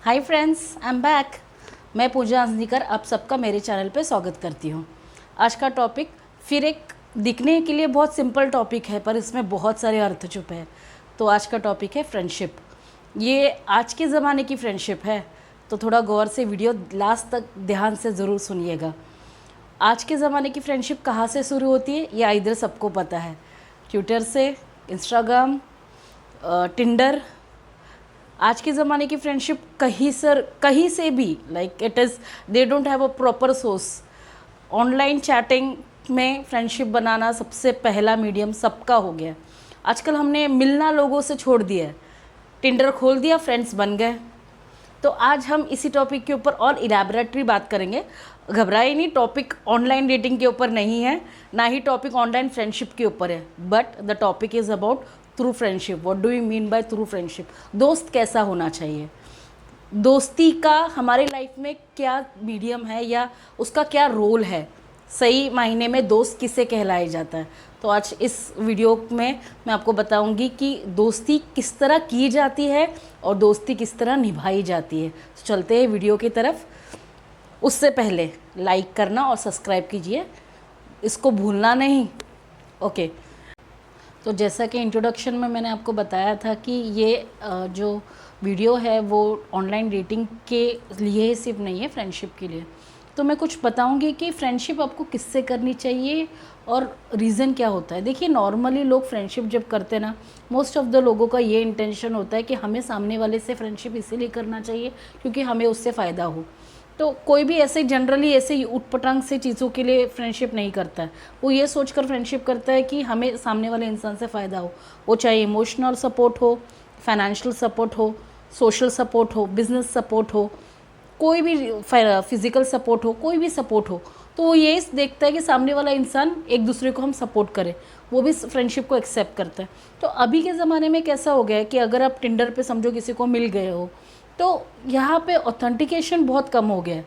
Hi friends, I am back. मैं पूजा अंजनीकर आप सबका मेरे चैनल पे स्वागत करती हूँ। आज का टॉपिक फिर एक दिखने के लिए बहुत सिंपल टॉपिक है, पर इसमें बहुत सारे अर्थ छुपे हैं। तो आज का टॉपिक है फ्रेंडशिप। ये आज के ज़माने की फ्रेंडशिप है, तो थोड़ा गौर से वीडियो लास्ट तक ध्यान से ज़रूर सुनिएगा। आज के ज़माने की फ्रेंडशिप कहाँ से शुरू होती है, ये इधर सबको पता है। ट्विटर से, इंस्टाग्राम, टिंडर। आज के ज़माने की फ्रेंडशिप कहीं से भी like it is they don't have a proper source. Online chatting में फ्रेंडशिप बनाना सबसे पहला मीडियम सबका हो गया। आजकल हमने मिलना लोगों से छोड़ दिया है, टिंडर खोल दिया, फ्रेंड्स बन गए। तो आज हम इसी टॉपिक के ऊपर और इलैबोरेटली बात करेंगे। घबराए नहीं, टॉपिक ऑनलाइन डेटिंग के ऊपर नहीं है, ना ही टॉपिक ऑनलाइन फ्रेंडशिप के ऊपर है, but the topic is about through friendship. What do you mean by through friendship? दोस्त कैसा होना चाहिए, दोस्ती का हमारे लाइफ में क्या मीडियम है या उसका क्या रोल है, सही मायने में दोस्त किसे कहलाया जाता है। तो आज इस वीडियो में मैं आपको बताऊंगी कि दोस्ती किस तरह की जाती है और दोस्ती किस तरह निभाई जाती है। तो चलते हैं वीडियो की तरफ। उससे पहले लाइक करना और सब्सक्राइब कीजिए, इसको भूलना नहीं। ओके, तो जैसा कि इंट्रोडक्शन में मैंने आपको बताया था कि ये जो वीडियो है वो ऑनलाइन डेटिंग के लिए सिर्फ नहीं है, फ्रेंडशिप के लिए। तो मैं कुछ बताऊंगी कि फ्रेंडशिप आपको किससे करनी चाहिए और रीज़न क्या होता है। देखिए, नॉर्मली लोग फ्रेंडशिप जब करते ना, मोस्ट ऑफ द लोगों का ये इंटेंशन होता है कि हमें सामने वाले से फ्रेंडशिप इसीलिए करना चाहिए क्योंकि हमें उससे फ़ायदा हो। तो कोई भी ऐसे जनरली ऐसे उटपटांग से चीज़ों के लिए फ्रेंडशिप नहीं करता है। वो ये सोचकर फ्रेंडशिप करता है कि हमें सामने वाले इंसान से फ़ायदा हो। वो चाहे इमोशनल सपोर्ट हो, फाइनेंशियल सपोर्ट हो, सोशल सपोर्ट हो, बिजनेस सपोर्ट हो, कोई भी फिज़िकल सपोर्ट हो, कोई भी सपोर्ट हो, तो वो ये देखता है कि सामने वाला इंसान एक दूसरे को हम सपोर्ट करें, वो भी फ्रेंडशिप को एक्सेप्ट करता है। तो अभी के ज़माने में कैसा हो गया है कि अगर आप टिंडर पे समझो किसी को मिल गए हो, तो यहाँ पे ऑथेंटिकेशन बहुत कम हो गया है।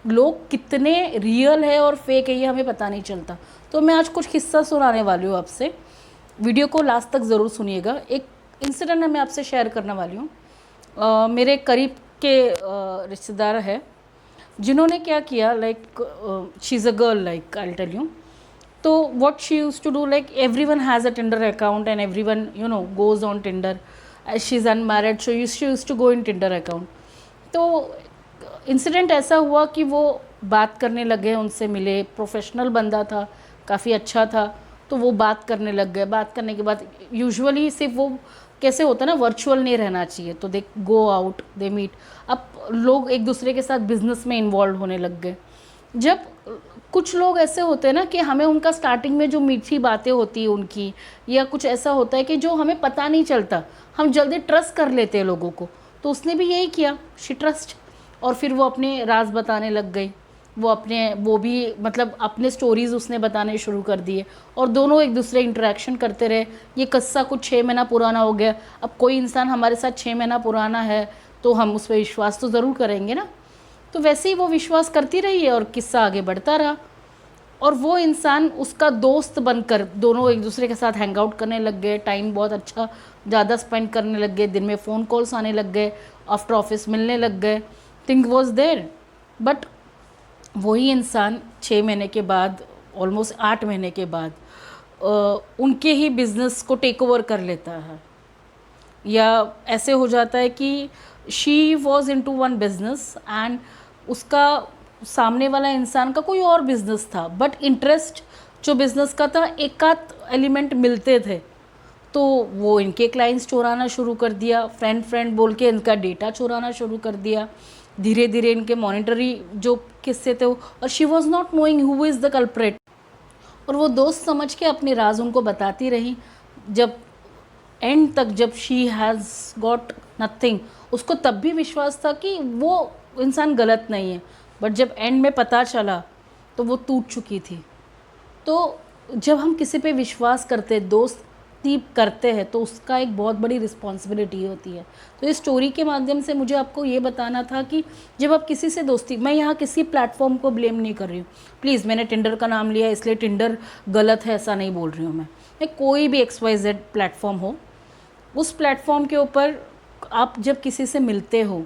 लोग कितने रियल है और फेक है ये हमें पता नहीं चलता। तो मैं आज कुछ किस्सा सुनाने वाली हूँ आपसे, वीडियो को लास्ट तक ज़रूर सुनिएगा। एक इंसिडेंट मैं आपसे शेयर करने वाली हूँ। मेरे करीब के रिश्तेदार है जिन्होंने क्या किया, like she is a girl, like I will tell you. तो what she used to do, like everyone has a Tinder account and everyone goes on Tinder. She is unmarried, so she used to go in Tinder account. तो incident ऐसा हुआ कि वो बात करने लगे, उनसे मिले, प्रोफेशनल बंदा था, काफ़ी अच्छा था, तो वो बात करने लग गए। बात करने के बाद यूजुअली सिर्फ वो कैसे होता है ना, वर्चुअल नहीं रहना चाहिए, तो दे गो आउट, दे मीट। अब लोग एक दूसरे के साथ बिजनेस में इन्वॉल्व होने लग गए। जब कुछ लोग ऐसे होते हैं ना कि हमें उनका स्टार्टिंग में जो मीठी बातें होती है उनकी, या कुछ ऐसा होता है कि जो हमें पता नहीं चलता, हम जल्दी ट्रस्ट कर लेते हैं लोगों को। तो उसने भी यही किया, शी ट्रस्ट, और फिर वो अपने राज बताने लग गई। वो भी मतलब अपने स्टोरीज़ उसने बताने शुरू कर दिए और दोनों एक दूसरे इंटरेक्शन करते रहे। ये किस्सा कुछ 6 महीना पुराना हो गया। अब कोई इंसान हमारे साथ 6 महीना पुराना है तो हम उस पर विश्वास तो ज़रूर करेंगे ना। तो वैसे ही वो विश्वास करती रही है और किस्सा आगे बढ़ता रहा, और वो इंसान उसका दोस्त बनकर दोनों एक दूसरे के साथ हैंग आउट करने लग गए, टाइम बहुत अच्छा ज़्यादा स्पेंड करने लग गए, दिन में फ़ोन कॉल्स आने लग गए, आफ्टर ऑफिस मिलने लग गए, थिंग वॉज देयर। बट वही इंसान 6 महीने के बाद, ऑलमोस्ट 8 महीने के बाद उनके ही बिज़नेस को टेक ओवर कर लेता है, या ऐसे हो जाता है कि she was into one business and उसका सामने वाला इंसान का कोई और बिजनेस था, बट इंटरेस्ट जो बिजनेस का था एक आध एलिमेंट मिलते थे। तो वो इनके क्लाइंट्स चुराना शुरू कर दिया, फ्रेंड बोल के इनका डेटा चुराना शुरू कर दिया। धीरे धीरे इनके मॉनिटरी जो किस्से थे, और she was not knowing who is the culprit, और वो दोस्त समझ के अपने राज उनको बताती रही। जब एंड तक, जब शी हैज़ गॉट नथिंग, उसको तब भी विश्वास था कि वो इंसान गलत नहीं है, बट जब एंड में पता चला तो वो टूट चुकी थी। तो जब हम किसी पे विश्वास करते, दोस्ती करते हैं, तो उसका एक बहुत बड़ी रिस्पॉन्सिबिलिटी होती है। तो इस स्टोरी के माध्यम से मुझे आपको ये बताना था कि जब आप किसी से दोस्ती, मैं यहाँ किसी प्लेटफॉर्म को ब्लेम नहीं कर रही हूँ, प्लीज़, मैंने टिंडर का नाम लिया इसलिए टिंडर गलत है ऐसा नहीं बोल रही हूँ मैं कोई भी XYZ प्लेटफॉर्म हो, उस प्लेटफॉर्म के ऊपर आप जब किसी से मिलते हो,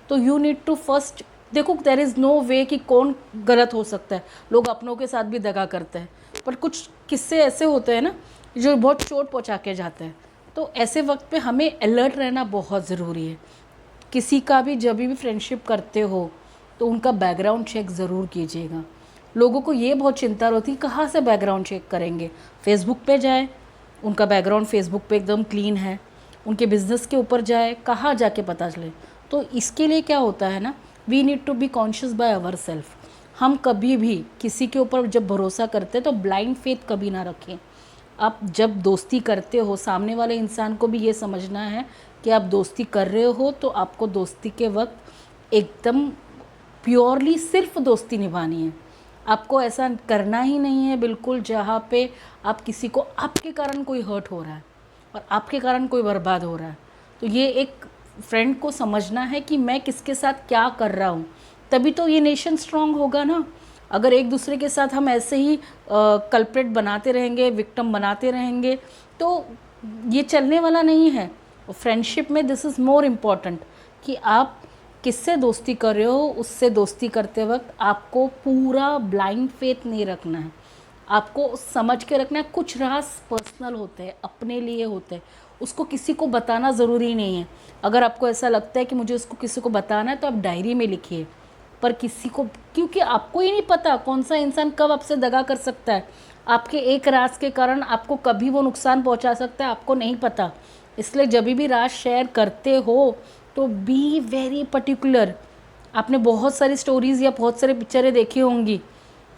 तो यू नीड टू फर्स्ट देखो, देयर इज़ नो वे कि कौन गलत हो सकता है। लोग अपनों के साथ भी दगा करते हैं, पर कुछ किस्से ऐसे होते हैं ना जो बहुत चोट पहुंचा के जाते हैं। तो ऐसे वक्त पे हमें अलर्ट रहना बहुत ज़रूरी है। किसी का भी जब भी फ्रेंडशिप करते हो तो उनका बैकग्राउंड चेक ज़रूर कीजिएगा। लोगों को ये बहुत चिंता रहती है कहाँ से बैकग्राउंड चेक करेंगे। फेसबुक पे जाए, उनका बैकग्राउंड फेसबुक पे एकदम क्लीन है, उनके बिज़नेस के ऊपर जाए, कहाँ जाके पता चले। तो इसके लिए क्या होता है ना, we need to be conscious by our self. हम कभी भी किसी के ऊपर जब भरोसा करते हैं तो ब्लाइंड फेथ कभी ना रखें। आप जब दोस्ती करते हो, सामने वाले इंसान को भी ये समझना है कि आप दोस्ती कर रहे हो तो आपको दोस्ती के वक्त एकदम प्योरली सिर्फ दोस्ती निभानी है। आपको ऐसा करना ही नहीं है बिल्कुल जहाँ पे आप किसी को आपके कारण कोई हर्ट हो रहा है और आपके कारण कोई बर्बाद हो रहा है। तो ये एक फ्रेंड को समझना है कि मैं किसके साथ क्या कर रहा हूँ, तभी तो ये नेशन स्ट्रांग होगा ना। अगर एक दूसरे के साथ हम ऐसे ही कल्प्रेट बनाते रहेंगे, विक्टिम बनाते रहेंगे, तो ये चलने वाला नहीं है। फ्रेंडशिप में दिस इज़ मोर इम्पॉर्टेंट कि आप किससे दोस्ती कर रहे हो, उससे दोस्ती करते वक्त आपको पूरा ब्लाइंड फेथ नहीं रखना है। आपको समझ के रखना है कुछ राज पर्सनल होते हैं, अपने लिए होते हैं, उसको किसी को बताना ज़रूरी नहीं है। अगर आपको ऐसा लगता है कि मुझे उसको किसी को बताना है तो आप डायरी में लिखिए, पर किसी को, क्योंकि आपको ही नहीं पता कौन सा इंसान कब आपसे दगा कर सकता है। आपके एक राज के कारण आपको कभी वो नुकसान पहुंचा सकता है, आपको नहीं पता। इसलिए जब भी राज शेयर करते हो तो बी वेरी पर्टिकुलर। आपने बहुत सारी स्टोरीज़ या बहुत सारी पिक्चरें देखी होंगी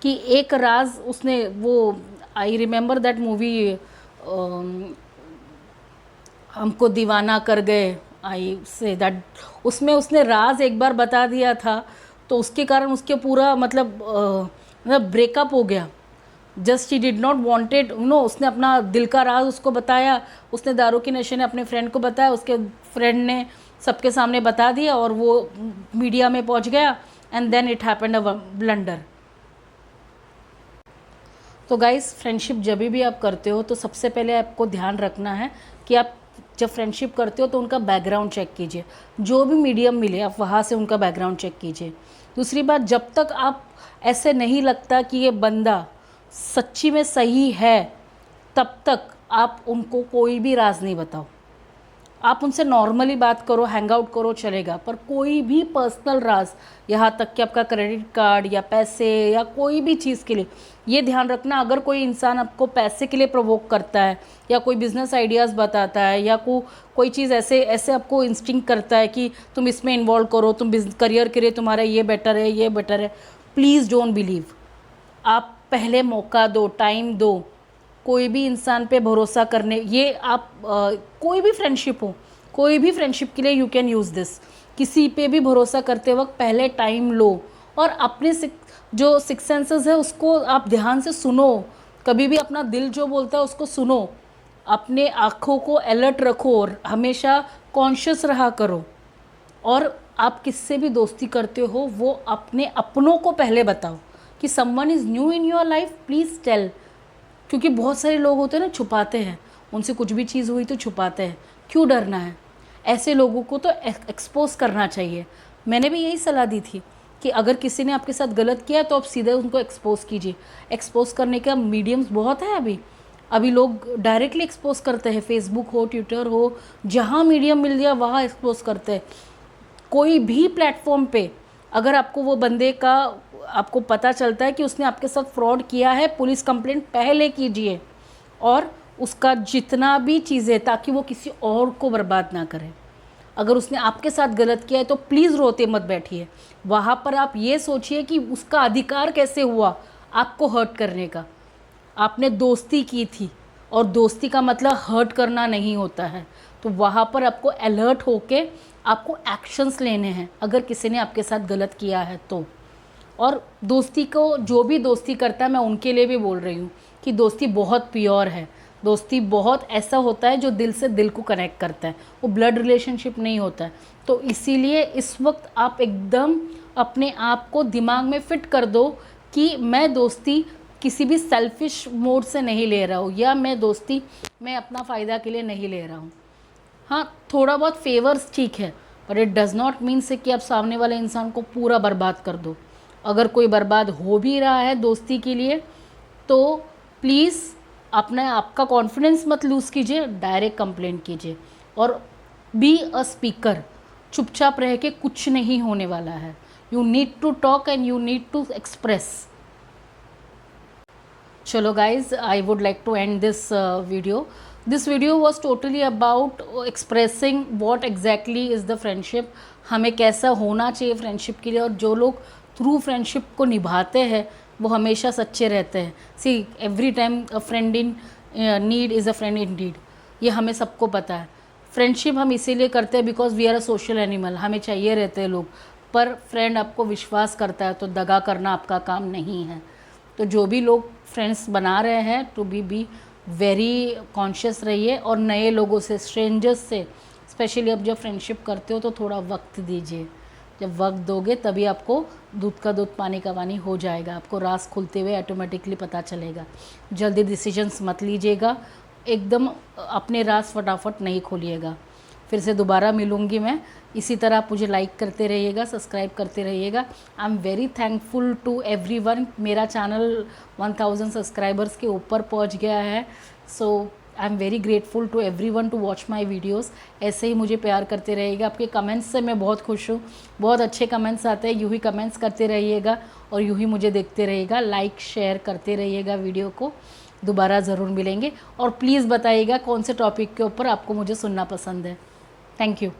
कि एक राज उसने, वो आई रिमेंबर दैट मूवी, हमको दीवाना कर गए, आई से दैट, उसमें उसने राज एक बार बता दिया था तो उसके कारण उसके पूरा मतलब ब्रेकअप हो गया। Just he did not wanted no, उसने अपना दिल का राज उसको बताया, उसने दारू के नशे ने अपने फ्रेंड को बताया, उसके फ्रेंड ने सबके सामने बता दिया और वो मीडिया में पहुंच गया and then it happened a blunder. तो गाइस, फ्रेंडशिप जब भी आप करते हो तो सबसे पहले आपको ध्यान रखना है कि आप जब फ्रेंडशिप करते हो तो उनका बैकग्राउंड चेक कीजिए। जो भी मीडियम मिले आप वहाँ से उनका बैकग्राउंड चेक कीजिए। दूसरी बात, जब तक आप ऐसे नहीं लगता कि ये बंदा सच्ची में सही है, तब तक आप उनको कोई भी राज नहीं बताओ। आप उनसे नॉर्मली बात करो, हैंग आउट करो, चलेगा, पर कोई भी पर्सनल राज, यहाँ तक कि आपका क्रेडिट कार्ड या पैसे या कोई भी चीज़ के लिए, ये ध्यान रखना, अगर कोई इंसान आपको पैसे के लिए प्रोवोक करता है या कोई बिज़नेस आइडियाज़ बताता है या कोई चीज़ ऐसे ऐसे आपको इंस्टिंक्ट करता है कि तुम इसमें इन्वॉल्व करो, तुम करियर के लिए तुम्हारा ये बेटर है, ये बेटर है, प्लीज़ डोंट बिलीव। आप पहले मौका दो, टाइम दो। कोई भी इंसान पे भरोसा करने, ये आप कोई भी फ्रेंडशिप हो, कोई भी फ्रेंडशिप के लिए यू कैन यूज़ दिस। किसी पे भी भरोसा करते वक्त पहले टाइम लो और अपने जो सिक्स सेंसेस है उसको आप ध्यान से सुनो। कभी भी अपना दिल जो बोलता है उसको सुनो, अपने आँखों को अलर्ट रखो और हमेशा कॉन्शियस रहा करो। और आप किससे भी दोस्ती करते हो वो अपने अपनों को पहले बताओ कि someone is new in your life, please tell. क्योंकि बहुत सारे लोग होते हैं ना, छुपाते हैं, उनसे कुछ भी चीज़ हुई तो छुपाते हैं। क्यों डरना है? ऐसे लोगों को तो एक्सपोज करना चाहिए। मैंने भी यही सलाह दी थी कि अगर किसी ने आपके साथ गलत किया तो आप सीधे उनको एक्सपोज कीजिए। एक्सपोज करने का मीडियम्स बहुत है अभी लोग डायरेक्टली एक्सपोज करते हैं, फेसबुक हो, ट्विटर हो, जहाँ मीडियम मिल गया वहाँ एक्सपोज करते हैं। कोई भी प्लेटफॉर्म पे अगर आपको वो बंदे का आपको पता चलता है कि उसने आपके साथ फ्रॉड किया है, पुलिस कंप्लेंट पहले कीजिए और उसका जितना भी चीज़ें, ताकि वो किसी और को बर्बाद ना करे। अगर उसने आपके साथ गलत किया है तो प्लीज़ रोते मत बैठिए, वहाँ पर आप ये सोचिए कि उसका अधिकार कैसे हुआ आपको हर्ट करने का। आपने दोस्ती की थी और दोस्ती का मतलब हर्ट करना नहीं होता है। तो वहाँ पर आपको अलर्ट होके आपको एक्शंस लेने हैं अगर किसी ने आपके साथ गलत किया है तो। और दोस्ती को, जो भी दोस्ती करता है, मैं उनके लिए भी बोल रही हूँ कि दोस्ती बहुत प्योर है। दोस्ती बहुत ऐसा होता है जो दिल से दिल को कनेक्ट करता है, वो ब्लड रिलेशनशिप नहीं होता है। तो इसीलिए इस वक्त आप एकदम अपने आप को दिमाग में फिट कर दो कि मैं दोस्ती किसी भी सेल्फिश मोड से नहीं ले रहा हूँ, या मैं दोस्ती मैं अपना फ़ायदा के लिए नहीं ले रहा हूँ। हाँ, थोड़ा बहुत फेवर्स ठीक है, but it does not mean से कि आप सामने वाले इंसान को पूरा बर्बाद कर दो। अगर कोई बर्बाद हो भी रहा है दोस्ती के लिए तो प्लीज़ अपने आपका कॉन्फिडेंस मत लूज़ कीजिए, डायरेक्ट कंप्लेंट कीजिए और बी अ स्पीकर। चुपचाप रह के कुछ नहीं होने वाला है। You need to talk and you need to express. चलो guys, I would like to end this video. This video was totally about expressing what exactly is the friendship. हमें कैसा होना चाहिए फ्रेंडशिप के लिए, और जो लोग थ्रू फ्रेंडशिप को निभाते हैं वो हमेशा सच्चे रहते हैं. See every time a friend in need is a friend indeed. ये हमें सबको पता है. फ्रेंडशिप हम इसीलिए करते हैं because we are a social animal. हमें चाहिए रहते हैं लोग. पर फ्रेंड आपको विश्वास करता है तो दगा करना आपका काम नहीं है. तो जो भी लोग फ्रेंड्स बना रहे हैं टू बी वेरी कॉन्शियस रहिए. और नए लोगों से, स्ट्रेंजर्स से स्पेशली अब जब फ्रेंडशिप करते हो तो थोड़ा वक्त दीजिए. जब वक्त दोगे तभी आपको दूध का दूध पानी का पानी हो जाएगा. आपको राज खुलते हुए ऑटोमेटिकली पता चलेगा. जल्दी डिसीजंस मत लीजिएगा. एकदम अपने राज फटाफट नहीं खोलिएगा. फिर से दोबारा मिलूँगी मैं. इसी तरह आप मुझे लाइक करते रहिएगा, सब्सक्राइब करते रहिएगा. I am very thankful to everyone. मेरा चैनल 1000 सब्सक्राइबर्स के ऊपर पहुंच गया है. So I am very grateful to everyone to watch my videos. ऐसे ही मुझे प्यार करते रहिएगा. आपके कमेंट्स से मैं बहुत खुश हूँ. बहुत अच्छे कमेंट्स आते हैं. यूँ ही कमेंट्स करते रहिएगा और यूँ ही मुझे देखते रहिएगा. लाइक शेयर करते रहिएगा वीडियो को. दोबारा ज़रूर मिलेंगे. और प्लीज़ बताइएगा कौन से टॉपिक के ऊपर आपको मुझे सुनना पसंद है. Thank you.